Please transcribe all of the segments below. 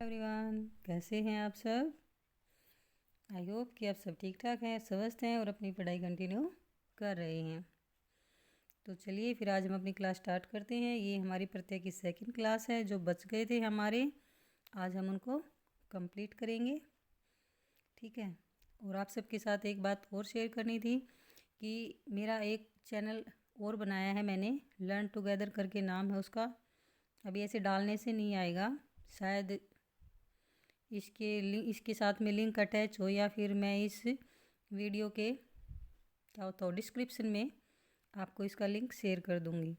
Everyone, कैसे हैं आप सब। आई होप कि आप सब ठीक ठाक हैं, स्वस्थ हैं और अपनी पढ़ाई कंटिन्यू कर रहे हैं। तो चलिए फिर आज हम अपनी क्लास स्टार्ट करते हैं। ये हमारी प्रत्यय की सेकंड क्लास है। जो बच गए थे हमारे, आज हम उनको कंप्लीट करेंगे। ठीक है। और आप सबके साथ एक बात और शेयर करनी थी कि मेरा एक चैनल और बनाया है मैंने, लर्न टुगेदर करके नाम है उसका। अभी ऐसे डालने से नहीं आएगा, शायद इसके साथ में लिंक अटैच हो, या फिर मैं इस वीडियो के क्या होता हो डिस्क्रिप्शन में आपको इसका लिंक शेयर कर दूँगी।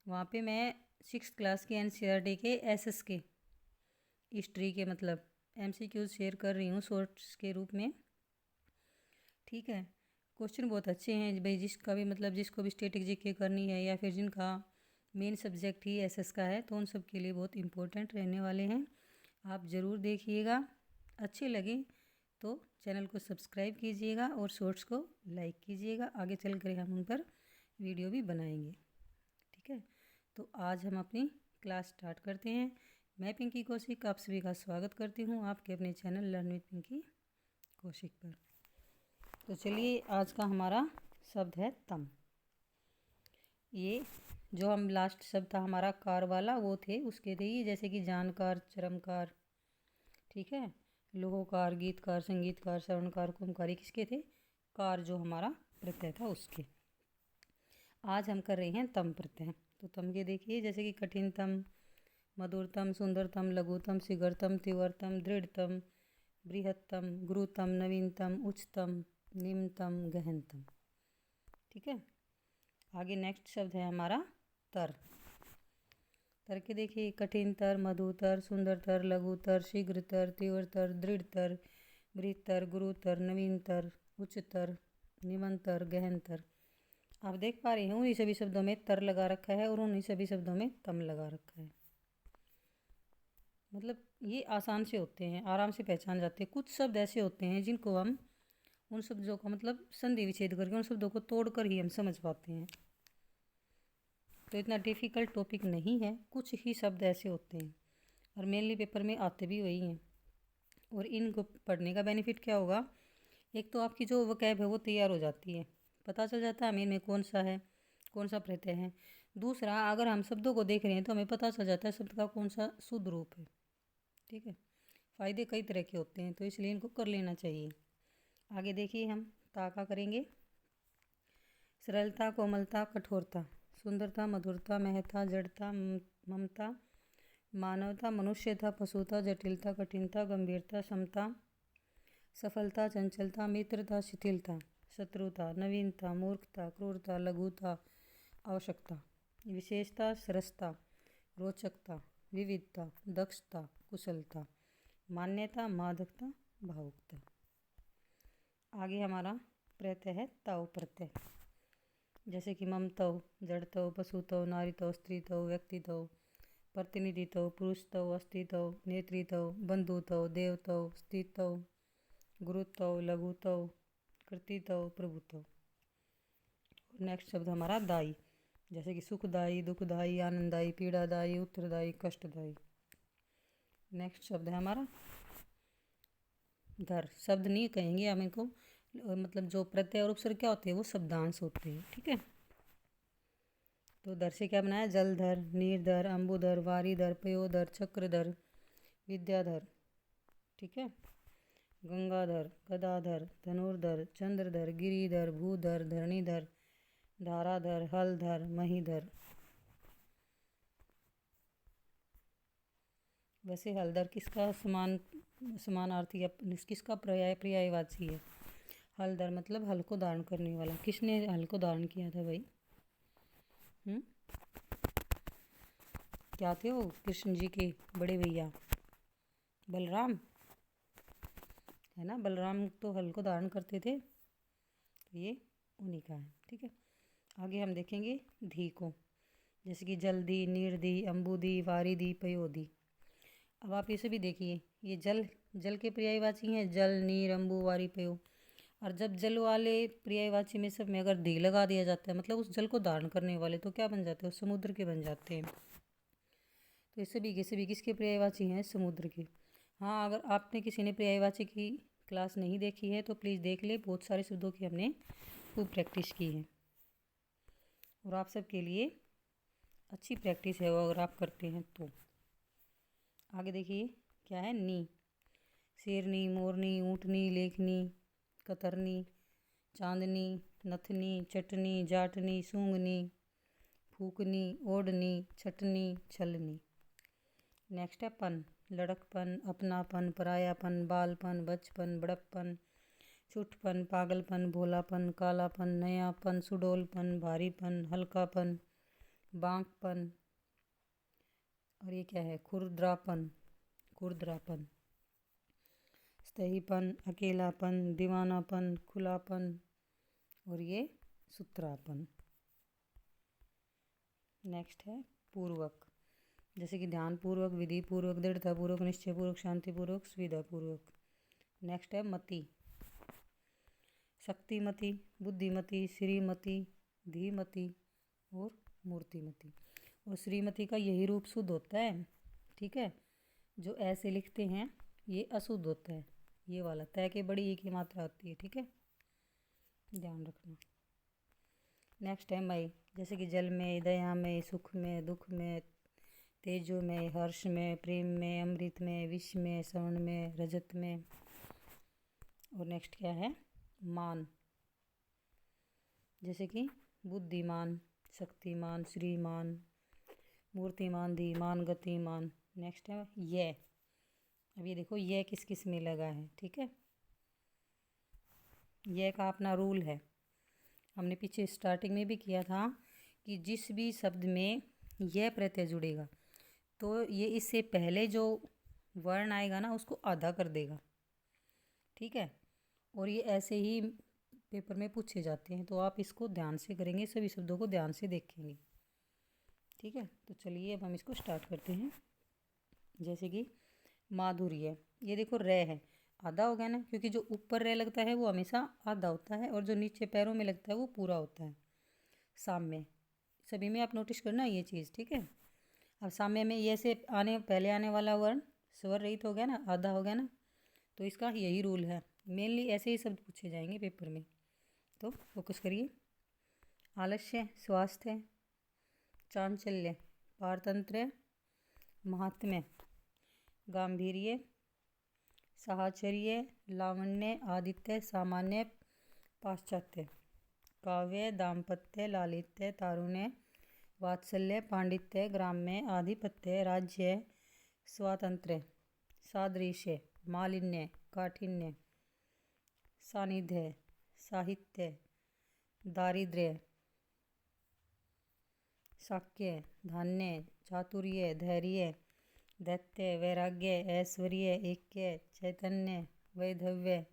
वहाँ पे मैं 6th क्लास के एनसीईआरटी के एसएस के हिस्ट्री के मतलब एमसीक्यूज शेयर कर रही हूँ शॉर्ट्स के रूप में। ठीक है। क्वेश्चन बहुत अच्छे हैं भाई, जिसका भी मतलब जिसको भी स्टैटिक जीके करनी है या फिर जिनका मेन सब्जेक्ट ही एसएस का है, तो उन सब के लिए बहुत इम्पोर्टेंट रहने वाले हैं। आप ज़रूर देखिएगा। अच्छे लगे तो चैनल को सब्सक्राइब कीजिएगा और शॉर्ट्स को लाइक कीजिएगा। आगे चल कर हम उन पर वीडियो भी बनाएंगे। ठीक है। तो आज हम अपनी क्लास स्टार्ट करते हैं। मैं पिंकी कौशिक आप सभी का स्वागत करती हूँ आपके अपने channel learn with Pinki Kaushik पर। तो चलिए, आज का हमारा शब्द है तम। ये जो हम लास्ट शब्द था हमारा कार वाला, वो थे उसके थे ये, जैसे कि जानकार, चरमकार। ठीक है। लोहोकार, गीतकार, संगीतकार, श्रवणकार, कुंभकारी किसके थे? कार जो हमारा प्रत्यय था उसके। आज हम कर रहे हैं तम प्रत्यय। तो तम के देखिए, जैसे कि कठिनतम, मधुरतम, सुंदरतम, लघुतम, शीघ्रतम, तीव्रतम, दृढ़तम, बृहत्तम, गुरुतम, नवीनतम, उच्चतम, निम्नतम, गहनतम। ठीक है। आगे नेक्स्ट शब्द है हमारा तर। तर के देखिए, कठिनतर, मधुतर, सुंदरतर, लघुतर, शीघ्रतर, तीव्रतर, दृढ़तर, बृहत्तर, गुरुतर, नवीनतर, उच्चतर, निम्नतर, गहनतर। आप देख पा रहे हैं उन्हीं सभी शब्दों में तर लगा रखा है और उन्हीं सभी शब्दों में तम लगा रखा है। मतलब ये आसान से होते हैं, आराम से पहचान जाते हैं। कुछ शब्द ऐसे होते हैं जिनको हम उन शब्दों का मतलब संधि विच्छेद करके उन शब्दों को तोड़कर ही हम समझ पाते हैं। तो इतना डिफ़िकल्ट टॉपिक नहीं है, कुछ ही शब्द ऐसे होते हैं और मेनली पेपर में आते भी वही हैं। और इनको पढ़ने का बेनिफिट क्या होगा? एक तो आपकी जो वकैब है वो तैयार हो जाती है, पता चल जाता है हमें इनमें कौन सा है, कौन सा प्रत्यय है। दूसरा, अगर हम शब्दों को देख रहे हैं तो हमें पता चल जाता है शब्द का कौन सा शुद्ध रूप है। ठीक है। फ़ायदे कई तरह के होते हैं, तो इसलिए इनको कर लेना चाहिए। आगे देखिए, हम ता का करेंगे। सरलता, कोमलता, कठोरता, सुंदरता, मधुरता, महत्ता, जड़ता, ममता, मानवता, मनुष्यता, पशुता, जटिलता, कठिनता, गंभीरता, समता, सफलता, चंचलता, मित्रता, शिथिलता, शत्रुता, नवीनता, मूर्खता, क्रूरता, लघुता, आवश्यकता, विशेषता, सरसता, रोचकता, विविधता, दक्षता, कुशलता, मान्यता, मादकता, भावुकता। आगे हमारा प्रत्यय है तव प्रत्यय। जैसे कि ममतव, जड़तव, पशुतव, नारीतव, स्त्रीतव, व्यक्तितव, प्रतिनिधितव, पुरुषतव, अस्तित्व, नेतृत्व, बंधुतव, देवतव, स्थितव, गुरुत्व, लघुत्व, कृतित्व, प्रभुत्व। नेक्स्ट शब्द हमारा दाई। जैसे कि सुखदाई, दुखदाई, आनंददाई, पीड़ादाई, उत्तरदाई, कष्टदाई। नेक्स्ट शब्द है हमारा धर। शब्द नहीं कहेंगे हम इनको, मतलब जो प्रत्यय और उपसर्ग क्या होते हैं वो शब्दांश होते हैं। ठीक है। तो धर से क्या बनाया? जलधर, नीरधर, अंबुधर, वारीधर, पयोधर, चक्रधर, विद्याधर। ठीक है। गंगाधर, गदाधर, धनुर्धर, चंद्रधर, गिरिधर, भूधर, धरणीधर, धाराधर, हलधर, महीधर। वैसे हलधर किसका समानार्थी या किसका पर्यायवाची है? हलधर मतलब हल को धारण करने वाला। किसने हल को धारण किया था भाई? क्या थे वो? कृष्ण जी के बड़े भैया बलराम, है ना। बलराम तो हल को धारण करते थे, तो ये उन्हीं का है। ठीक है। आगे हम देखेंगे धी को। जैसे कि जल्दी, निर्धी, अम्बुदी, वारिधी, पयोधी। अब आप ये सभी देखिए, ये जल के पर्यायवाची हैं, जल, नीर, अम्बु, वारी, पयो। और जब जल वाले पर्यायवाची में सब में अगर धी लगा दिया जाता है, मतलब उस जल को धारण करने वाले, तो क्या बन जाते हैं? उस समुद्र के बन जाते हैं। तो ये सभी के सभी किसके पर्यायवाची हैं? समुद्र के। हाँ, अगर आपने किसी ने पर्यायवाची की क्लास नहीं देखी है तो प्लीज़ देख ले, बहुत सारे शब्दों की हमने खूब प्रैक्टिस की है और आप सबके लिए अच्छी प्रैक्टिस है वो अगर आप करते हैं तो। आगे देखिए क्या है, नी। शेरनी, मोरनी, ऊँटनी, लेखनी, कतरनी, चांदनी, नथनी, चटनी, जाटनी, सूंगनी, फूकनी, ओढ़नी, छटनी, छलनी। नेक्स्ट है पन। लड़कपन, अपनापन, परायापन, बालपन, बचपन, बड़प्पन, छुटपन, पागलपन, भोलापन, कालापन, नयापन, सुडौलपन, भारीपन, हल्कापन, बांकपन। और ये क्या है, खुरदरापन, खुरदरापन, सहीपन, अकेलापन, दीवानापन, खुलापन और ये सुतरापन। नेक्स्ट है पूर्वक, जैसे कि ध्यानपूर्वक, विधिपूर्वक, दृढ़तापूर्वक, निश्चयपूर्वक, शांतिपूर्वक, सुविधापूर्वक। नेक्स्ट है मति। शक्तिमती, बुद्धिमती, श्रीमती, धीमती और मूर्तिमती। और श्रीमती का यही रूप शुद्ध होता है, ठीक है। जो ऐसे लिखते हैं ये अशुद्ध होता है, ये वाला तय के बड़ी ई की मात्रा होती है, ठीक है, ध्यान रखना। नेक्स्ट है मई, जैसे कि जल में, दया में, सुख में, दुख में, तेजो में, हर्ष में, प्रेम में, अमृत में, विष में, स्वर्ण में, रजत में। और नेक्स्ट क्या है, मान, जैसे कि बुद्धिमान, शक्तिमान, श्रीमान, मूर्तिमान, धीमान, गतिमान। नेक्स्ट है ये। अब ये देखो ये किस किस में लगा है, ठीक है। ये का अपना रूल है, हमने पीछे स्टार्टिंग में भी किया था कि जिस भी शब्द में यह प्रत्यय जुड़ेगा तो ये इससे पहले जो वर्ण आएगा ना उसको आधा कर देगा, ठीक है। और ये ऐसे ही पेपर में पूछे जाते हैं, तो आप इसको ध्यान से करेंगे, सभी शब्दों को ध्यान से देखेंगे, ठीक है। तो चलिए अब हम इसको स्टार्ट करते हैं। जैसे कि माधुर्य, ये देखो रे है, आधा हो गया ना, क्योंकि जो ऊपर रे लगता है वो हमेशा आधा होता है और जो नीचे पैरों में लगता है वो पूरा होता है। साम्य, सभी में आप नोटिस करना ये चीज़, ठीक है। अब साम्य में ये से आने पहले आने वाला वर्ण स्वर रहित हो गया ना, आधा हो गया ना, तो इसका यही रूल है। मेनली ऐसे ही शब्द पूछे जाएंगे पेपर में, तो फोकस करिए। आलस्य, स्वास्थ्य, चांचल्य, पारतंत्र, महात्म्य, गांधीर्य, साहचर्य, लावण्य, आदित्य, सामान्य, पाश्चात्य, काव्य, दाम्पत्य, लालित्य, तारुण्य, वात्सल्य, पांडित्य, ग्राम्य, आधिपत्य, राज्य, स्वातंत्र्य, सादृश्य, मालिन्य, काठिन्य, सानिध्य, साहित्य, दारिद्र्य, शाक्य, धान्य, चातुर्य, धैर्य, दैत्य, वैराग्य, ऐश्वर्य, ऐक्य, चैतन्य, वैधव्य,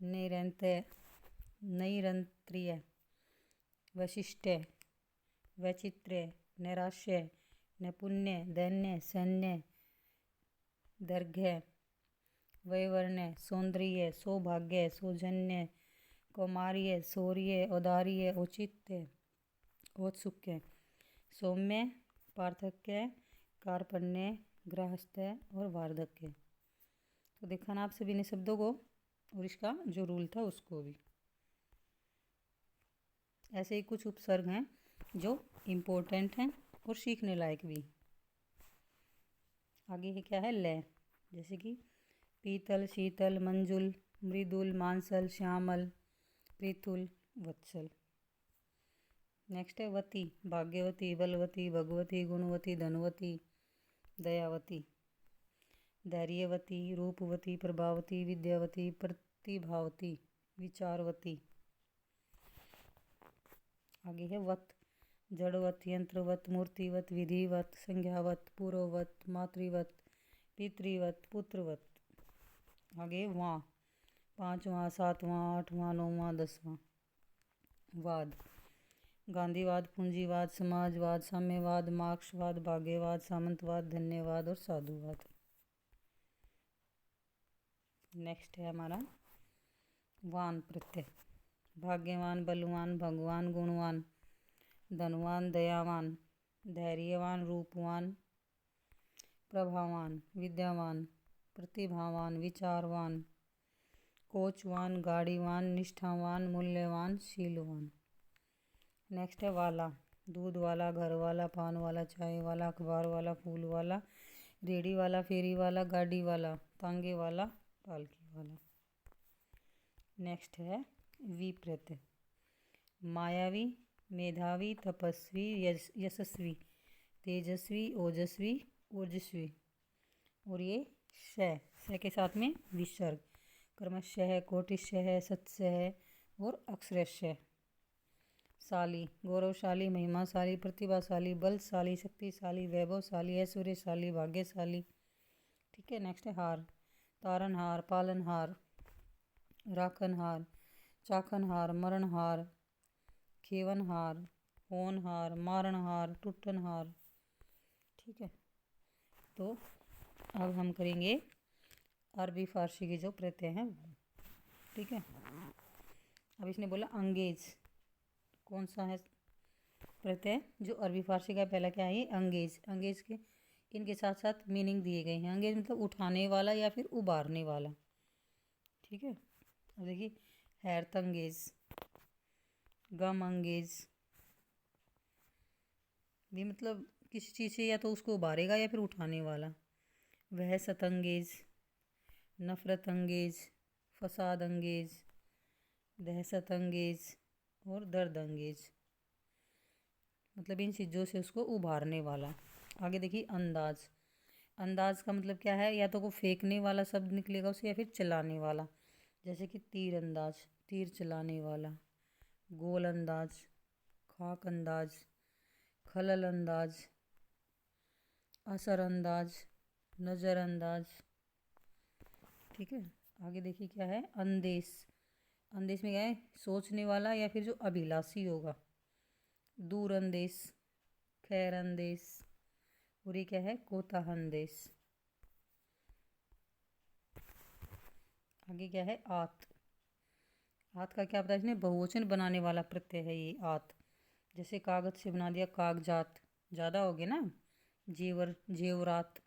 नैरंत्य, नैरंत्र्य, वैशिष्ट्य, वैचित्र्य, नैराश्य, नैपुण्य, दैन्य, सैन्य, दैर्घ्य, वैवर्ण्य, सौंदर्य, सौभाग्य, सौजन्य, कौमार्य, शौर्य, औदार्य, औचित्य, औत्सुक्य, सौम्य, पार्थक्य, कार्पण्य, गृहस्थ्य और वार्धक्य। तो देखा ना आप सभी ने शब्दों को और इसका जो रूल था उसको भी। ऐसे ही कुछ उपसर्ग हैं जो इम्पोर्टेंट हैं और सीखने लायक भी। आगे है क्या है, लय, जैसे कि पीतल, शीतल, मंजुल, मृदुल, मांसल, श्यामल, पृथुल, वत्सल। नेक्स्ट है वती, भाग्यवती, बलवती, भगवती, गुणवती, धनवती, दयावती, धैर्यवती, रूपवती, प्रभावती, विद्यावती, प्रतिभावती, विचारवती। आगे है वत, जड़वत, यंत्रवत, मूर्तिवत, विधिवत, संज्ञावत, पूर्ववत, मातृवत, पितृवत, पुत्रवत। आगे वाँ, पाँचवां, सातवां, आठवां, नौवां, दसवां। वाद, गांधीवाद, पूंजीवाद, समाजवाद, साम्यवाद, मार्क्सवाद, भाग्यवाद, सामंतवाद, धन्यवाद और साधुवाद। नेक्स्ट है हमारा वान प्रत्यय, भाग्यवान, बलवान, भगवान, गुणवान, धनवान, दयावान, धैर्यवान, रूपवान, प्रभावान, विद्यावान, प्रतिभावान, विचारवान, कोचवान, गाड़ीवान, निष्ठावान, मूल्यवान, शीलवान। नेक्स्ट है वाला, दूध वाला, घर वाला, पान वाला, चाय वाला, अखबार वाला, फूल वाला, रेडी वाला, फेरी वाला, गाड़ी वाला, तांगे वाला, पालकी वाला। नेक्स्ट है विप्रत, मायावी, मेधावी, तपस्वी, यशस्वी, तेजस्वी, ओजस्वी, ओजस्वी। और ये श के साथ में विसर्ग, क्रमशः है, कोटिशः है, सत्स्य है और अक्षरश है। शाली, गौरवशाली, महिमाशाली, प्रतिभाशाली, बलशाली, शक्तिशाली, वैभवशाली, ऐश्वर्यशाली, भाग्यशाली। ठीक है। नेक्स्ट है हार, तारनहार, पालनहार, राखनहार, चाखनहार, मरणहार, खेवनहार, होनहार, मारणहार, टुटनहार। ठीक है। तो अब हम करेंगे अरबी फारसी के जो प्रत्यय हैं। ठीक है। अब इसने बोला अंगेज, कौन सा है प्रत्यय जो अरबी फारसी का पहला क्या है, ये अंगेज। अंगेज के इनके साथ साथ मीनिंग दिए गए हैं। अंगेज मतलब उठाने वाला या फिर उबारने वाला। ठीक है। अब देखिए, हैरत अंगेज, गम अंगेज, भी मतलब किसी चीज़ से या तो उसको उबारेगा या फिर उठाने वाला। वह सतंगेज, नफरत अंगेज, फसाद अंगेज, दहशत अंगेज और दर्द अंगेज, मतलब इन चीज़ों से उसको उभारने वाला। आगे देखिए अंदाज, अंदाज का मतलब क्या है, या तो को फेंकने वाला शब्द निकलेगा उसे, या फिर चलाने वाला। जैसे कि तीर अंदाज, तीर चलाने वाला। गोल अंदाज, खाक अंदाज, खलल अंदाज, असर अंदाज, नज़र अंदाज। ठीक है। आगे देखिए क्या है अंदेश, अंदेश में क्या है, सोचने वाला या फिर जो अभिलाषी होगा। दूर अंदेश, खैर अंदेश, और ये क्या है कोताह अंदेश। आगे क्या है आत, आत का क्या पता है, इसने बहुवचन बनाने वाला प्रत्यय है ये आत। जैसे कागज से बना दिया कागजात, ज़्यादा हो गया ना। जेवर, जेवरात,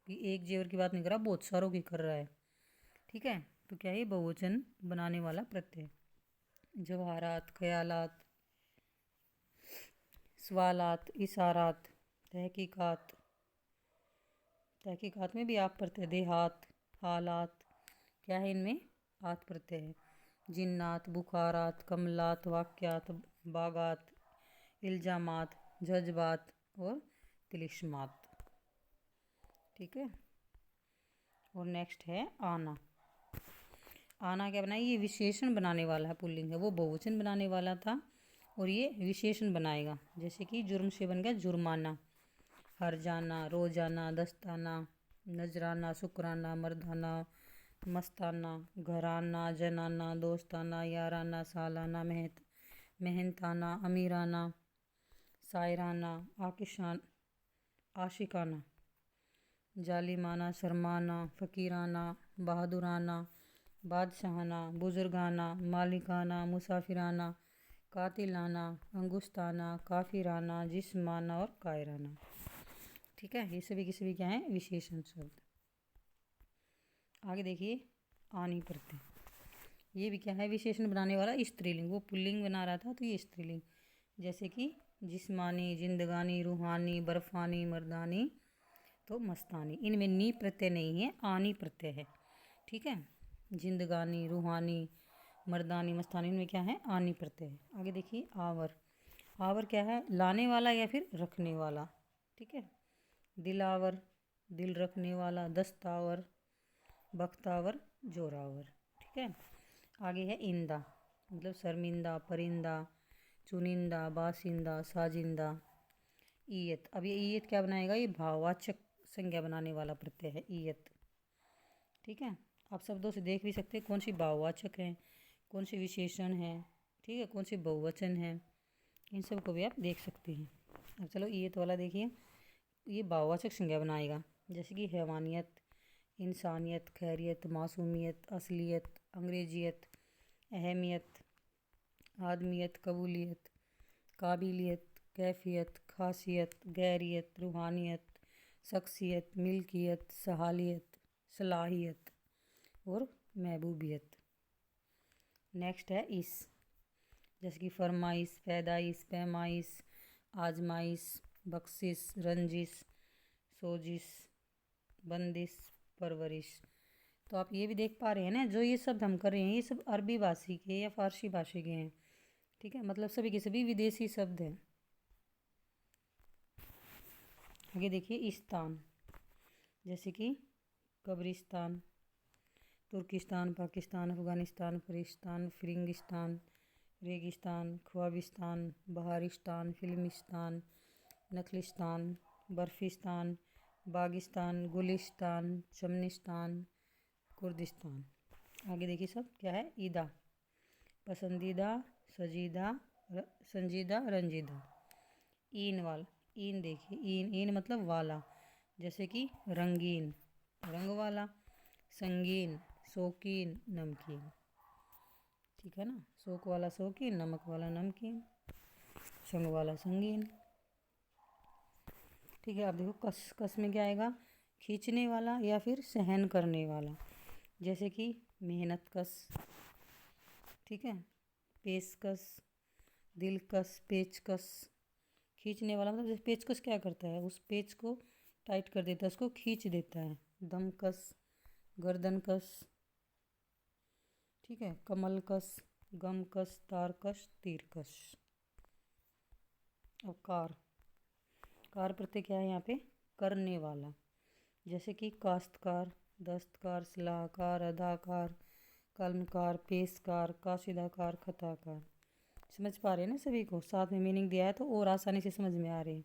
भी एक जेवर की बात नहीं कर रहा, बहुत सारों की कर रहा है। ठीक है। तो क्या है, बहुवचन बनाने वाला प्रत्यय। जवाहरात, ख्यालात, सवालात, इशारात, तहकीकात, तहकीकात में भी आप प्रत्यय। देहात, हालात, क्या है इनमें आत प्रत्यय है। जिन्नात, बुखारात, कमलात, वाक्यात, बागात, इल्जामात, जज्बात और तिलिस्मात। ठीक है। और नेक्स्ट है आना, आना क्या बनाया, ये विशेषण बनाने वाला है, पुल्लिंग है। वो बहुवचन बनाने वाला था और ये विशेषण बनाएगा। जैसे कि जुर्म से बन गया जुर्माना, हरजाना, रोजाना, दस्ताना, नजराना, शुक्राना, मर्दाना, मस्ताना, घराना, जनाना, दोस्ताना, याराना, सालाना, मेहनताना, अमीराना, सायराना, आशिकाना, जालिमाना, शर्माना, फ़कीराना, बहादुराना, बादशाहाना, बुजुर्गाना, मालिकाना, मुसाफिराना, कातिलाना, अंगुस्ताना, काफिराना, जिस्माना और कायराना। ठीक है। ये सभी के सभी क्या है विशेषण शब्द। आगे देखिए आनी प्रत्यय, ये भी क्या है विशेषण बनाने वाला स्त्रीलिंग। वो पुल्लिंग बना रहा था तो ये स्त्रीलिंग। जैसे कि जिस्मानी, जिंदगानी, रूहानी, बर्फानी, मर्दानी तो मस्तानी। इनमें नी प्रत्यय नहीं है, आनी प्रत्यय है। ठीक है। जिंदगानी, रूहानी, मर्दानी, मस्तानी, इनमें क्या है आनी प्रत्यय है। आगे देखिए आवर, आवर क्या है लाने वाला या फिर रखने वाला। ठीक है। दिलावर, दिल रखने वाला। दस्तावर, बख्तावर, जोरावर। ठीक है। आगे है इंदा, मतलब शर्मिंदा, परिंदा, चुनिंदा, बासिंदा, साजिंदा। ईयत, अब ये ईयत क्या बनाएगा, ये भाववाचक संज्ञा बनाने वाला प्रत्यय है ईयत। ठीक है। आप शब्दों से देख भी सकते हैं कौन सी भाववाचक है, कौन सी विशेषण है। ठीक है। कौन सी बहुवचन है, इन सब को भी आप देख सकते हैं। अब चलो ईयत वाला देखिए, ये भाववाचक संज्ञा बनाएगा। जैसे कि हैवानियत, इंसानियत, खैरियत, मासूमियत, असलियत, अंग्रेजियत, अहमियत, आदमियत, कबूलियत, काबिलियत, कैफियत, खासियत, गैरियत, रूहानियत, शख्सियत, मिल्कियत, सहालियत, सलाहियत और महबूबियत। नेक्स्ट है इस, जैसे कि फरमाइश, पैदाइश, पैमाइश, आजमाइश, बख्शिश, रंजिश, सोजिश, बंदिश, परवरिश। तो आप ये भी देख पा रहे हैं ना, जो ये शब्द हम कर रहे हैं ये सब अरबी भाषी के या फारसी भाषी के हैं। ठीक है, मतलब सभी के सभी विदेशी शब्द हैं। आगे देखिए इस्तान, जैसे कि कब्रिस्तान, तुर्किस्तान, पाकिस्तान, अफ़गानिस्तान, फरिस्तान, फिरिंगिस्तान, रेगिस्तान, ख्वाबिस्तान, बहारिस्तान, फिल्मिस्तान, नखलिस्तान, बर्फिस्तान, बागिस्तान, गुलिस्तान, चमनिस्तान, कुर्दिस्तान। आगे देखिए सब क्या है, ईदा, पसंदीदा, सजीदा, संजीदा, रंजीदा। ईन वाला, ईन देखिए, ईन, ईन मतलब वाला, जैसे कि रंगीन, रंग वाला, संगीन, शौकीन, नमकीन। ठीक है ना, शौक वाला शौकीन, नमक वाला नमकीन, संग वाला संगीन। ठीक है, अब देखो कस, कस में क्या आएगा, खींचने वाला या फिर सहन करने वाला, जैसे कि मेहनत कस। ठीक है, पेशकस, दिलकस, पेचकस। खींचने वाला मतलब जैसे पेचकस क्या करता है, उस पेच को टाइट कर देता है, उसको खींच देता है। दमकस, गर्दनकस। ठीक है, कमलकस, गमकस, तारकस, तीरकस। अब कार, कार प्रत्यय क्या है यहाँ पे, करने वाला, जैसे कि काश्तकार, दस्तकार, सलाहकार, अदाकार, कलमकार, पेशकार, काशिदाकार, खताकार। समझ पा रहे हैं ना सभी को, साथ में मीनिंग दिया है तो और आसानी से समझ में आ रहे हैं।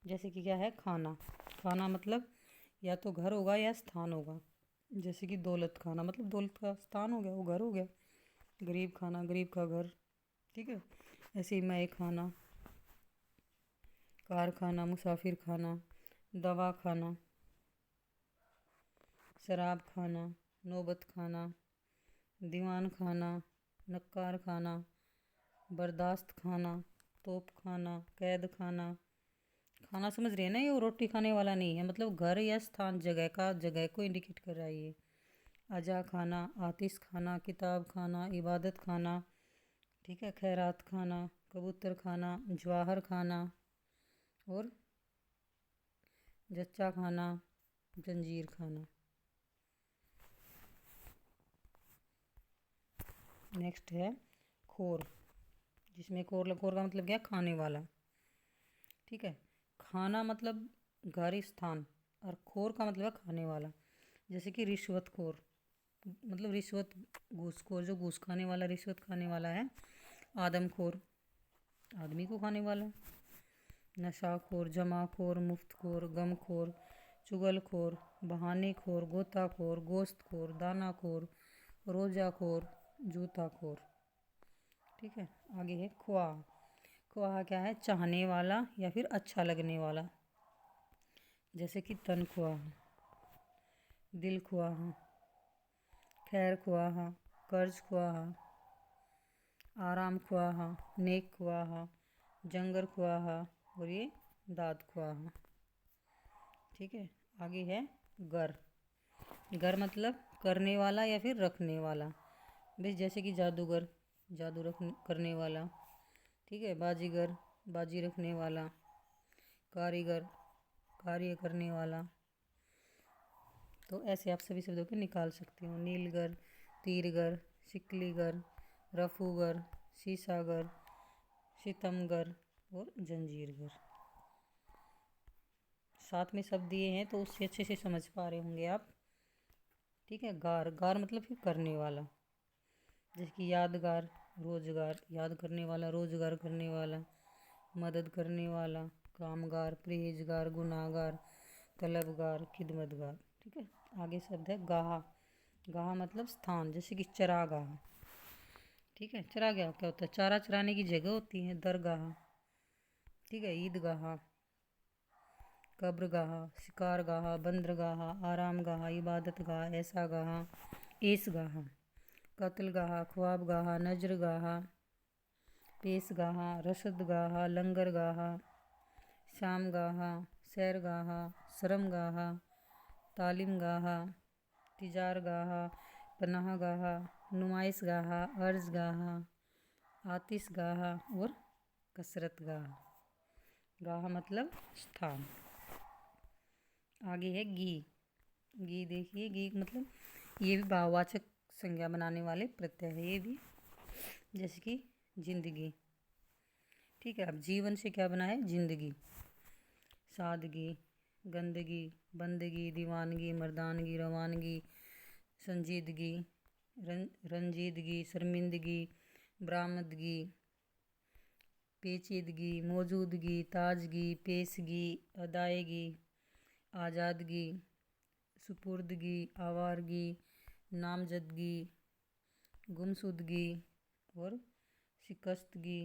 जैसे कि क्या है, खाना, खाना मतलब या तो घर होगा या स्थान होगा, जैसे कि दौलत खाना मतलब दौलत का स्थान हो गया, वो घर हो गया। गरीब खाना, गरीब का घर। ठीक है, ऐसे ही मैं खाना, कारखाना, मुसाफिर खाना, दवा खाना, शराब खाना, नौबत खाना, दीवान खाना, नक्कार खाना, बर्दाश्त खाना, तोप खाना, कैद खाना। खाना समझ रहे हैं ना, ये रोटी खाने वाला नहीं है, मतलब घर या स्थान, जगह का, जगह को इंडिकेट कर रहा है ये। अजा खाना, आतिश खाना, किताब खाना, इबादत खाना। ठीक है, खैरात खाना, कबूतर खाना, जवाहर खाना और जच्चा खाना, जंजीर खाना। नेक्स्ट है खोर, जिसमें खोर, खोर का मतलब क्या, खाने वाला। ठीक है, खाना मतलब घर, स्थान, और खोर का मतलब खाने वाला, जैसे कि रिश्वतखोर मतलब रिश्वत, घूसखोर, जो घूस खाने वाला, रिश्वत खाने वाला है। आदमखोर, आदमी को खाने वाला। नशाखोर, जमाखोर, मुफ्तखोर, गमखोर, चुगलखोर, बहानेखोर, गोताखोर, गोश्तखोर, दानाखोर, रोजाखोर, जूताखोर। ठीक है, आगे है ख्वाह, ख्वाह क्या है, चाहने वाला या फिर अच्छा लगने वाला, जैसे कि तनख्वाह, दिल ख्वाह, खैर ख्वाह, कर्ज ख्वाह, आराम ख्वाह, नेक ख्वाह, जंगर ख्वाह और ये दाद ख्वाह। ठीक है, आगे है गर, गर मतलब करने वाला या फिर रखने वाला, बस जैसे कि जादूगर, जादू करने वाला। ठीक है, बाजीगर, बाजी रखने वाला, कारीगर, कार्य करने वाला। तो ऐसे आप सभी शब्दों को निकाल सकते हो, नीलगर, तीरगर, शिकलीगर, रफूगर, शीशागर, सितमगर और जंजीरगर। साथ में शब्द दिए हैं तो उससे अच्छे से समझ पा रहे होंगे आप। ठीक है, गार, गार मतलब फिर करने वाला, जैसे कि यादगार, रोजगार, याद करने वाला, रोजगार करने वाला, मदद करने वाला, कामगार, परहेजगार, गुनाहगार, तलबगार, खिदमतगार। ठीक है, आगे शब्द है गाह, गाह मतलब स्थान, जैसे कि चरागाह। ठीक है, चरागाह क्या होता है, चारा चराने की जगह होती है, दरगाह। ठीक है, ईदगाह, कब्रगाह, शिकारगाह, बंदरगाह, आरामगाह, इबादतगाह, ऐसागाह, ईसगाह, कत्लगाह, ख्वाबगाह, नजरगाह, पेशगाह, रसदगाह, लंगरगाह, शामगाह, सैरगाह, शरमगाह, तालीमगाह, तिजारगाह, पनाहगाह, नुमाइशगाह, अर्जगाह, आतिशगाह और कसरतगाह। गाह मतलब स्थान। आगे है गी। गी देखिए, गी मतलब ये भी भाववाचक संज्ञा बनाने वाले प्रत्यय है ये भी, जैसे कि जिंदगी। ठीक है, अब जीवन से क्या बना है? जिंदगी। सादगी, गंदगी, बंदगी, दीवानगी, मर्दानगी, रवानगी, संजीदगी, रंजीदगी, शर्मिंदगी, बरामदगी, पेचीदगी, मौजूदगी, ताजगी, पेशगी, अदायगी, आज़ादगी, सुपुर्दगी, आवारगी, नामजदगी, गुमशुदगी और शिकस्तगी,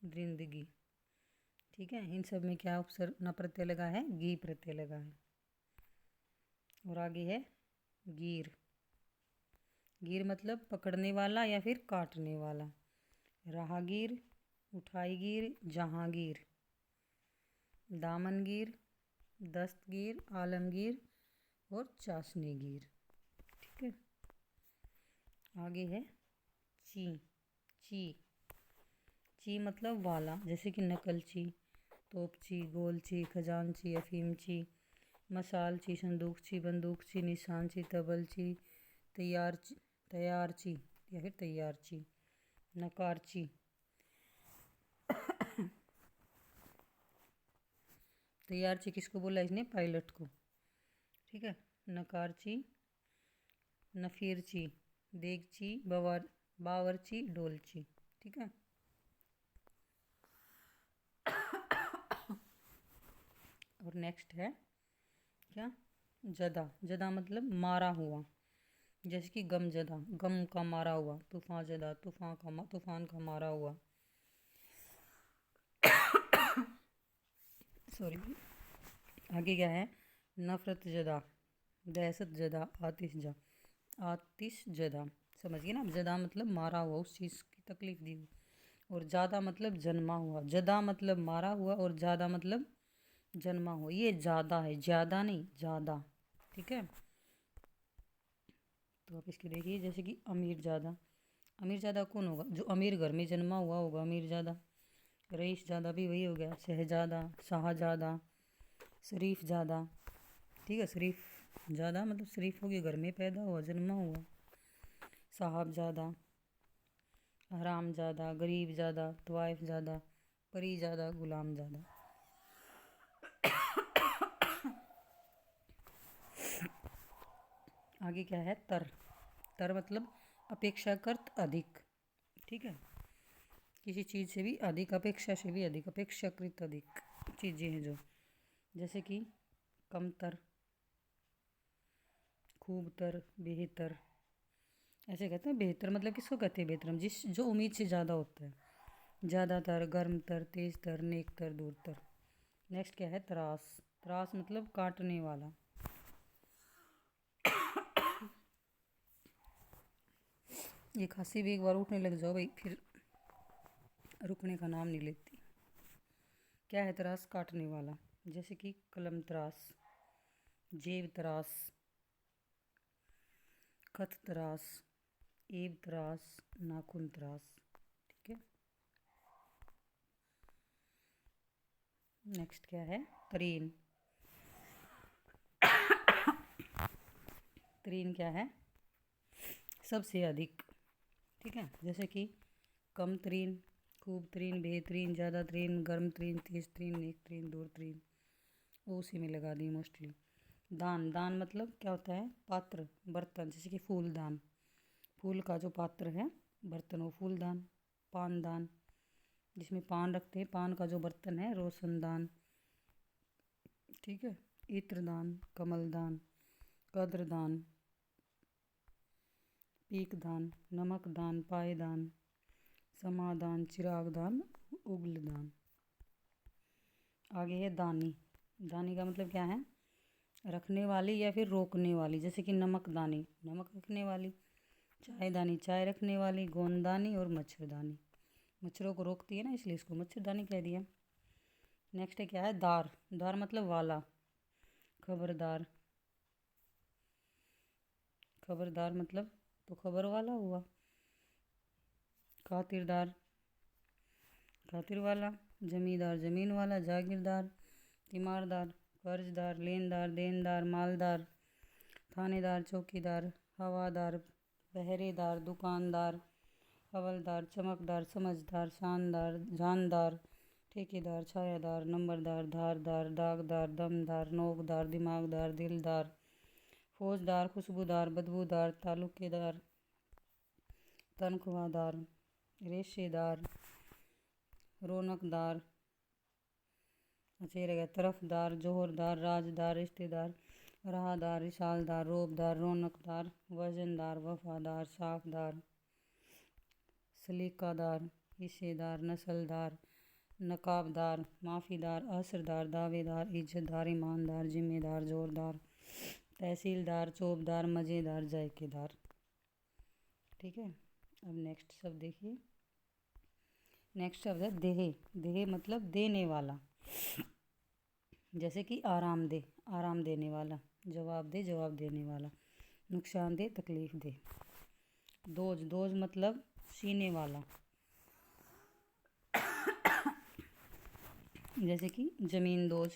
दरिंदगी। ठीक है, इन सब में क्या उपसर्ग न प्रत्यय लगा है? गी प्रत्यय लगा है। और आगे है गिर। गिर मतलब पकड़ने वाला या फिर काटने वाला। राहगीर, उठाईगीर, जहांगीर, दामनगीर, दस्तगीर, आलमगीर और चाशनीगीर। ठीक है, आगे है ची। ची, ची मतलब वाला, जैसे कि नकलची, तोपची, गोलची, खजानची, अफीमची, मसालची, संदूकची, बंदूकची, निशानची, तबलची, तैयारची या फिर तैयारची, नकारची। तैयारची किसको बोला इसने? पायलट को। ठीक है, नकारची, नफीरची, देगची, बावरची, डोलची। ठीक है, और नेक्स्ट है क्या? जदा। जदा मतलब मारा हुआ, जैसे कि गम जदा, गम का मारा हुआ। तूफान जदा, तूफान का मारा हुआ। सॉरी। आगे क्या है? नफरत जदा, दहशत जदा, आतिश जदा। समझिए ना, जदा मतलब मारा हुआ, उस चीज़ की तकलीफ दी हुई। और ज़्यादा मतलब जन्मा हुआ। जदा मतलब मारा हुआ और ज़्यादा मतलब जन्मा हुआ। ये ज़्यादा है, ज़्यादा नहीं, ज़्यादा। ठीक है, तो आप इसकी देखिए, जैसे कि अमीर ज़्यादा। अमीर ज़्यादा कौन होगा? जो अमीर घर में जन्मा हुआ होगा, अमीर ज़्यादा। रईस ज़्यादा भी वही हो गया। शहज़ादा, शाहज़ादा, शरीफ ज़्यादा। ठीक है, शरीफ ज़्यादा मतलब शरीफ हो गया, घर में पैदा हुआ, जन्मा हुआ। साहब ज़्यादा, हराम ज़्यादा, गरीब ज़्यादा, तवाइफ ज़्यादा, परी ज़्यादा, गुलाम ज़्यादा। आगे क्या है? तर। तर मतलब अपेक्षाकृत अधिक। ठीक है, किसी चीज़ से भी अधिक, अपेक्षा से भी अधिक, अपेक्षाकृत अधिक चीज़ें हैं जो, जैसे कि कमतर, खूबतर, बेहतर। ऐसे कहते हैं। बेहतर मतलब किसको कहते हैं? बेहतर जिस जो उम्मीद से ज़्यादा होता है। ज़्यादातर, गर्मतर, तेजतर, नेकतर, दूरतर। नेक्स्ट क्या है? त्रास। त्रास मतलब काटने वाला। ये खांसी भी एक बार उठने लग जाओ भाई, फिर रुकने का नाम नहीं लेती। क्या है? त्रास, काटने वाला, जैसे कि कलम त्रास, जेब त्रास, खत त्रास, एब त्रास, नाखून त्रास। ठीक है, नेक्स्ट क्या है? तरीन। तरीन क्या है? सबसे अधिक। ठीक है, जैसे कि कम तरीन, खूब तरीन, बेहतरीन, ज़्यादा तरीन, गर्म तरीन, तेज तरीन, नेक तरीन, दूर तरीन। वो उसी में लगा दी मोस्टली। दान। दान मतलब क्या होता है? पात्र, बर्तन, जैसे कि फूलदान। फूल का जो पात्र है, बर्तन, वो फूलदान। पानदान, जिसमें पान रखते हैं, पान का जो बर्तन है, रोशनदान। ठीक है, इत्रदान, कमलदान, कद्रदान, पीकदान, नमकदान, पायदान, समादान, चिरागदान, उगलदान। आगे है दानी। दानी का मतलब क्या है? रखने वाली या फिर रोकने वाली, जैसे कि नमकदानी, नमक रखने वाली। चायदानी, चाय रखने वाली। गोंददानी और मच्छरदानी, मच्छरों को रोकती है ना, इसलिए इसको मच्छरदानी कह दिया। नेक्स्ट है क्या है? दार। दार मतलब वाला, खबरदार, खबरदार मतलब तो खबर वाला हुआ। खातिरदार खातिर वाला। जमींदार ज़मीन वाला। जागीरदार तीमारदार। कर्जदार लेनदार देनदार मालदार। थानेदार चौकीदार। हवादार पहरेदार दुकानदार। हवलदार चमकदार समझदार शानदार जानदार। ठेकेदार छायादार नंबरदार धारदार दागदार दमदार नोकदार दिमागदार दिलदार। फौजदार खुशबूदार बदबूदार तालुकेदार तनख्वाहदार रेशेदार रौनकदार। अच्छा ये रहेगा तरफदार जोहरदार राजदार रिश्तेदार राहदार रिसालदार रोबदार रौनकदार वजनदार वफादार साखदार सलीकादार हिस्सेदार नस्लदार नकाबदार माफ़ीदार असरदार दावेदार इज्जतदार ईमानदार जिम्मेदार जोरदार तहसीलदार चौबदार मज़ेदार जायकेदार। ठीक है, अब नेक्स्ट शब्द देखिए। नेक्स्ट शब्द है देह। देह मतलब देने वाला, जैसे कि आराम दे आराम देने वाला, जवाब दे जवाब देने वाला, नुकसान दे तकलीफ दे। दोज दोज मतलब सीने वाला, जैसे कि ज़मीन दोज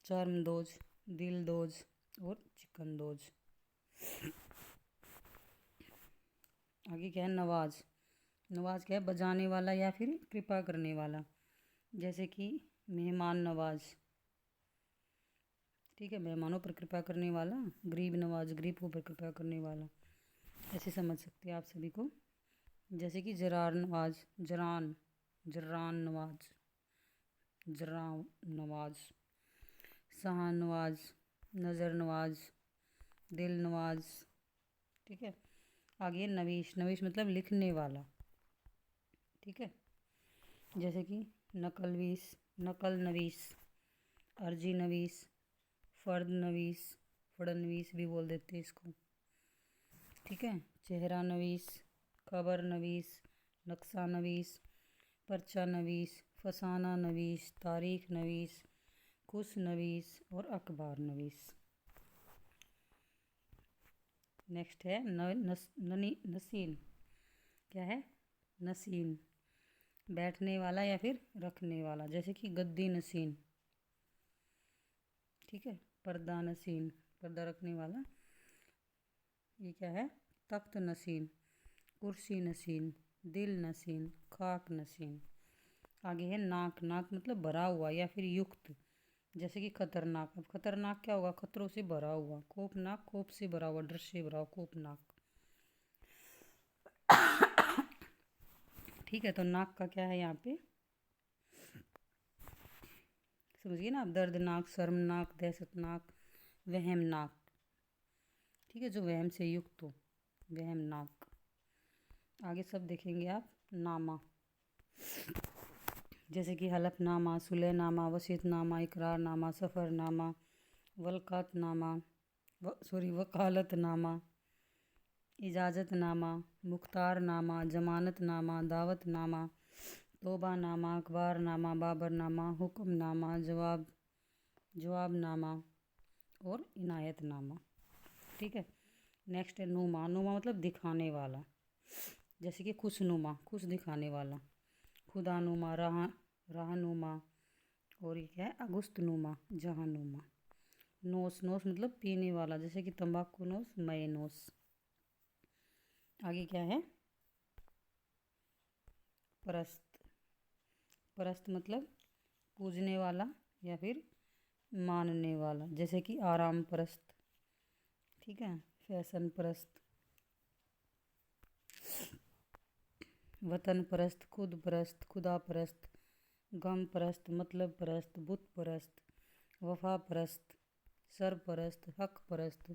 चर्म दोज दिल दोज और चिकन दोज। आगे क्या है नवाज। नवाज क्या है बजाने वाला या फिर कृपा करने वाला, जैसे कि मेहमान नवाज। ठीक है, मेहमानों पर कृपा करने वाला। गरीब नवाज गरीबों पर कृपा करने वाला, ऐसे समझ सकते हैं आप सभी को। जैसे कि जरार नवाज जरान जर्रान नवाज जर्रान नवाज। शाह नवाज नज़र नवाज दिल नवाज। ठीक है, आगे नवीश। नवीश मतलब लिखने वाला। ठीक है, जैसे कि नकलवीस नकल नवीस अर्जी नवीस फ़र्द नवीस फड़नवीस भी बोल देते हैं इसको। ठीक है, चेहरा नवीस खबर नवीस नक्शा नवीस पर्चा नवीस फसाना नवीस तारीख नवीस खुश नवीस और अखबार नवीस। नेक्स्ट है नसीन। क्या है नसीन, बैठने वाला या फिर रखने वाला, जैसे कि गद्दी नसीन। ठीक है, पर्दा नसीन पर्दा रखने वाला। ये क्या है तख्त नसीन कुर्सी नसीन दिल नसीन खाक नसीन। आगे है नाक। नाक मतलब भरा हुआ या फिर युक्त, जैसे कि खतरनाक। अब खतरनाक क्या होगा खतरों से भरा हुआ। खौफनाक खौफ से भरा हुआ डर से भरा हुआ खौफनाक। ठीक है, तो नाक का क्या है यहाँ पे समझिए ना आप। दर्दनाक शर्मनाक दहशतनाक वहमनाक। ठीक है, जो वहम से युक्त हो वहमनाक। आगे सब देखेंगे आप। नामा, जैसे कि हलफनामा सुलहनामा वसीयतनामा इकरारनामा सफ़रनामा वकालतनामा वकालतनामा इजाज़तनामा मुख्तारनामा जमानतनामा दावतनामा तौबानामा अखबारनामा बाबरनामा हुक्मनामा जवाबनामा और इनायतनामा। ठीक है, नेक्स्ट है नुमा। नुमा मतलब दिखाने वाला, जैसे कि खुशनुमा खुश दिखाने वाला खुदानुमा राहनुमा और ये क्या है अगुस्तनुमा जहानुमा। नोस। नोस मतलब पीने वाला, जैसे कि तंबाकू नोस मय नोस। आगे क्या है परस्त। परस्त मतलब पूजने वाला या फिर मानने वाला, जैसे कि आराम परस्त। ठीक है, फैशन परस्त वतन परस्त खुद परस्त खुदा परस्त गम परस्त मतलब परस्त बुत परस्त वफा परस्त सरपरस्त हक परस्त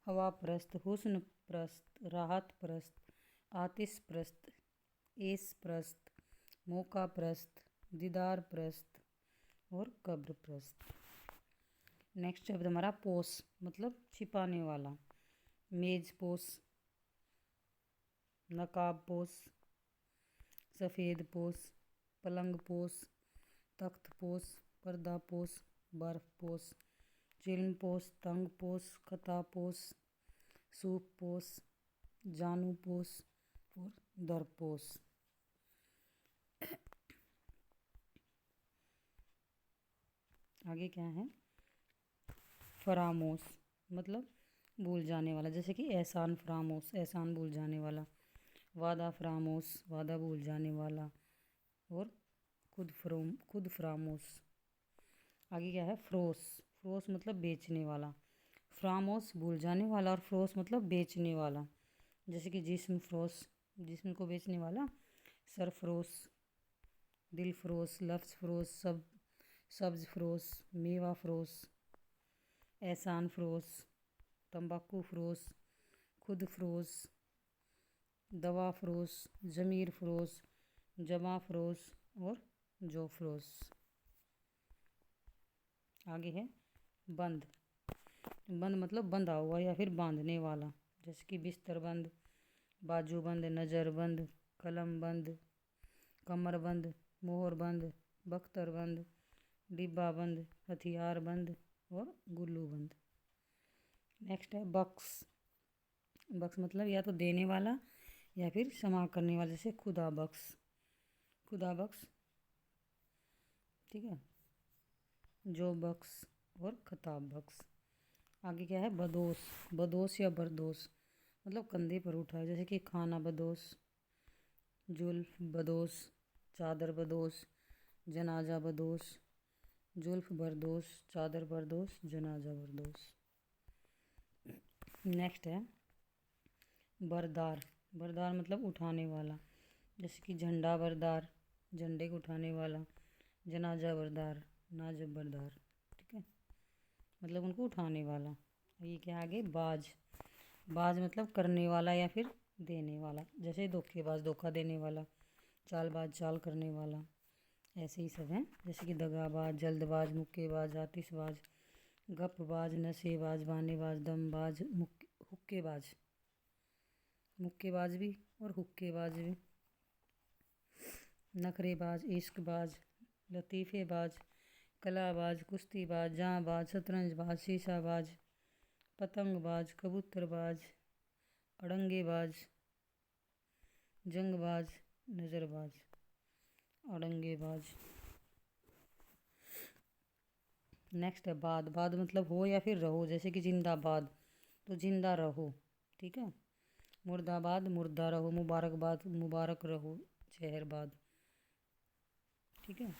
हवा परस्त हुस्न परस्त राहत परस्त आतिश परस्त एस परस्त मौका परस्त दीदार परस्त और कब्र परस्त। नेक्स्ट शब्द हमारा पोस मतलब छिपाने वाला। मेज पोस नकाब पोस सफ़ेद पोस पलंग पोस तख्त पोस पर्दा पोस बर्फ पोस चिल्म पोस तंग पोस खता पोस सुपोष, जानुपोष और दरपोष। आगे क्या है? फरामोश मतलब भूल जाने वाला, जैसे कि एहसान फरामोश, एहसान भूल जाने वाला। वादा फरामोश, वादा भूल जाने वाला। और खुद फरामोश। आगे क्या है? फरोश, फरोश मतलब बेचने वाला। फरामोश भूल जाने वाला और फरोश मतलब बेचने वाला। जैसे कि जिस्म फरोश, जिस्म को बेचने वाला। सरफरोश, दिल फरोश, लफ्ज़ फरोश, सब्ज़ फरोश, मेवा फरोश, एहसान फरोश, तंबाकू फरोश, खुद फरोश, दवा फरोश, ज़मीर फरोश, जमा फरोश और जो फरोश। आगे है बंद। बंद मतलब बंधा हुआ या फिर बांधने वाला। जैसे कि बिस्तर बंद, बाजू बंद, नज़र बंद, कलम बंद, कमर बंद, मोहर बंद, बख्तर बंद, डिब्बा बंद, हथियार बंद और गुल्लू बंद। नेक्स्ट है बख्श। बख्श मतलब या तो देने वाला या फिर क्षमा करने वाला, जैसे खुदा बख्श, खुदा बख्श, ठीक है, जो बख्श और खताब बख्श। आगे क्या है? बदोश। बदोश या बरदोश मतलब कंधे पर उठाए, जैसे कि खाना बदोश, जुल्फ बदोश, चादर बदोश, जनाजा बदोश, जुल्फ बरदोश, चादर बरदोश, जनाजा बरदोश। नेक्स्ट है बरदार। बरदार मतलब उठाने वाला, जैसे कि झंडा बरदार, झंडे को उठाने वाला। जनाजा बरदार, नाजब बरदार, ठीक है, मतलब उनको उठाने वाला। ये क्या? आगे बाज। बाज मतलब करने वाला या फिर देने वाला, जैसे धोखेबाज, धोखा देने वाला। चालबाज, चाल करने वाला। ऐसे ही सब हैं, जैसे कि दगाबाज, जल्दबाज, मुक्केबाज, आतिशबाज, गपबाज, नशेबाज, बहानेबाज, दमबाज, हुक्केबाज। मुक्केबाज भी और हुक्केबाज भी। नखरेबाज, इश्कबाज, लतीफ़ेबाज, कलाबाज, कुश्तीबाज, जाँबाज, शतरंजबाज, शीशाबाज, पतंगबाज, कबूतरबाज, अड़ंगेबाज, जंगबाज, नज़रबाज, अड़ंगेबाज। नेक्स्ट है बाद। बाद मतलब हो या फिर रहो, जैसे कि जिंदाबाद तो जिंदा रहो, ठीक है। मुर्दाबाद, मुर्दा रहो। मुबारकबाद, मुबारक रहो, शहरबाद, ठीक है।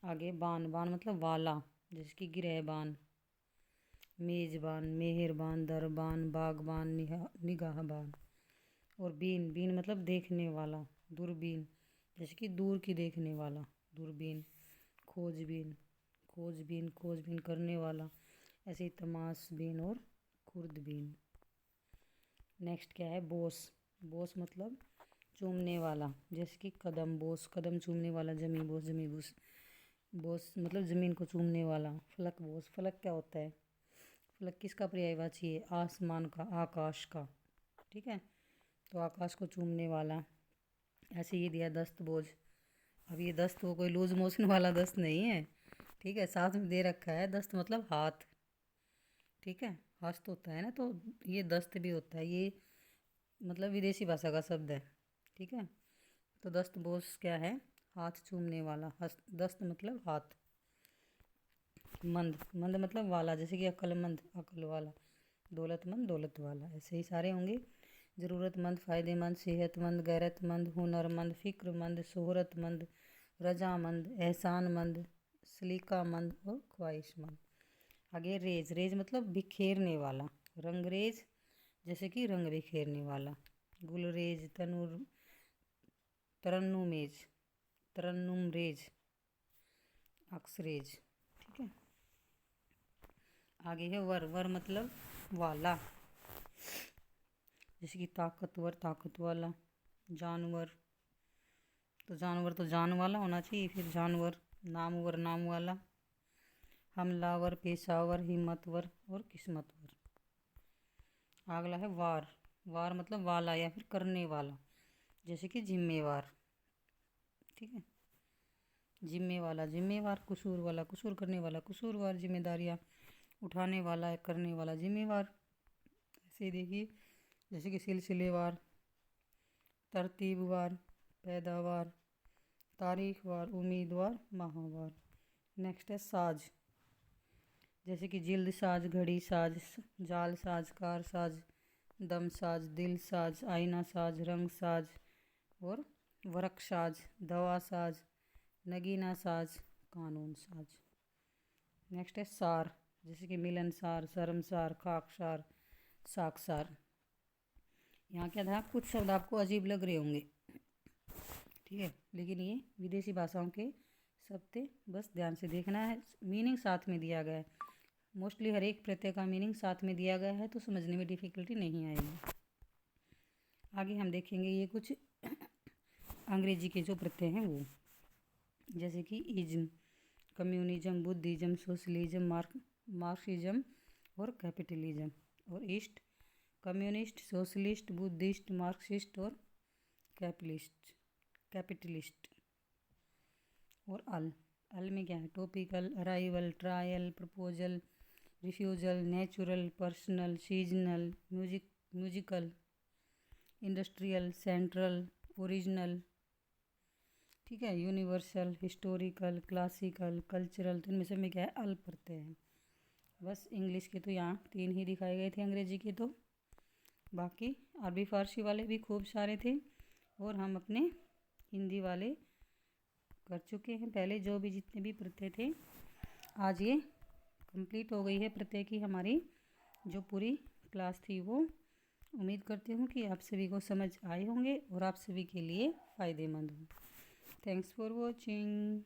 आगे बान। बान मतलब वाला, जैसे कि गिरहबान, मेज़बान, मेहरबान, दरबान, बागबान, निगाहबान। और बीन। बीन मतलब देखने वाला, दूरबीन, जैसे कि दूर की देखने वाला, दूरबीन। खोजबीन, खोजबीन, खोजबीन करने वाला, ऐसे ही तमाशबीन और खुर्दबीन। नेक्स्ट क्या है? बोस। बोस मतलब चूमने वाला, जैसे कि कदम बोस, कदम चूमने वाला। जमी बोस, जमी बोस, बोस मतलब ज़मीन को चूमने वाला। फलक बोस। फलक क्या होता है? फलक किसका पर्यायवाची है? आसमान का, आकाश का, ठीक है, तो आकाश को चूमने वाला। ऐसे ये दिया दस्त बोझ। अब ये दस्त वो कोई लूज मोशन वाला दस्त नहीं है, ठीक है, साथ में दे रखा है दस्त मतलब हाथ, ठीक है, हस्त होता है ना, तो ये दस्त भी होता है, ये मतलब विदेशी भाषा का शब्द है, ठीक है। तो दस्त बोस क्या है? हाथ चूमने वाला। हस्त, दस्त मतलब हाथ। मंद। मंद मतलब वाला, जैसे कि अक्लमंद, अक्ल वाला। दौलतमंद, दौलत वाला। ऐसे ही सारे होंगे। ज़रूरतमंद, फ़ायदेमंद, सेहतमंद, गैरतमंद, हुनरमंद, फ़िक्रमंद, शोहरतमंद, रजामंद, एहसानमंद, सलीकामंद और ख्वाहिशमंद। आगे रेज। रेज मतलब बिखेरने वाला। रंगरेज, जैसे कि रंग बिखेरने वाला। गुलरेज, तरन्नुमेज, तरन्नुमरेज, अक्सरेज, ठीक है। आगे है वर। वर मतलब वाला, जैसे कि ताकतवर, ताकत वाला। जानवर, तो जानवर तो जान वाला होना चाहिए, फिर जानवर। नामवर, नाम वाला। हमलावर, पेशावर, हिम्मतवर और किस्मतवर। अगला है वार। वार मतलब वाला या फिर करने वाला, जैसे कि जिम्मेवार, ठीक है। जिम्मे वाला, जिम्मेवार। कसूर वाला, कसूर करने वाला, कसूरवार। जिम्मेदारियाँ उठाने वाला, करने वाला, जिम्मेवार। से देखिए, जैसे कि सिलसिलेवार, तरतीबवार, पैदावार, तारीखवार, उम्मीदवार, माहवार। नेक्स्ट है साज, जैसे कि जिल्द साज, घड़ी साज, जाल साज, कार साज, दम साज, दिल साज, आईना साज, रंग साज और वरक साज, दवा साज, नगीना साज, कानून साज। नेक्स्ट है सार, जैसे कि मिलनसार, शर्मसार, खाकसार, साक्षार। यहाँ क्या था, कुछ शब्द आपको अजीब लग रहे होंगे, ठीक है, लेकिन ये विदेशी भाषाओं के शब्द थे, बस ध्यान से देखना है। मीनिंग साथ में दिया गया है, मोस्टली हर एक प्रत्यय का मीनिंग साथ में दिया गया है, तो समझने में डिफ़िकल्टी नहीं आएगी। आगे हम देखेंगे ये कुछ अंग्रेजी के जो प्रत्यय हैं वो, जैसे कि ism, communism, Buddhism, socialism, Marxism और कैपिटलिज्म। और east, communist, socialist, Buddhist, Marxist और कैपिटलिस्ट। और अल में क्या है, topical, arrival, trial, proposal, refusal, natural, personal, seasonal, musical, industrial, central, original, ठीक है, यूनिवर्सल, हिस्टोरिकल, क्लासिकल, कल्चरल। तो इनमें से में क्या है, अल प्रत्यय है। बस इंग्लिश के तो यहाँ 3 ही दिखाए गए थे, अंग्रेजी के तो बाकी अरबी फारसी वाले भी खूब सारे थे, और हम अपने हिंदी वाले कर चुके हैं पहले, जो भी जितने भी प्रत्यय थे। आज ये कंप्लीट हो गई है प्रत्यय की हमारी जो पूरी क्लास थी वो। उम्मीद करती हूँ कि आप सभी को समझ आए होंगे और आप सभी के लिए फ़ायदेमंद हो। Thanks for watching.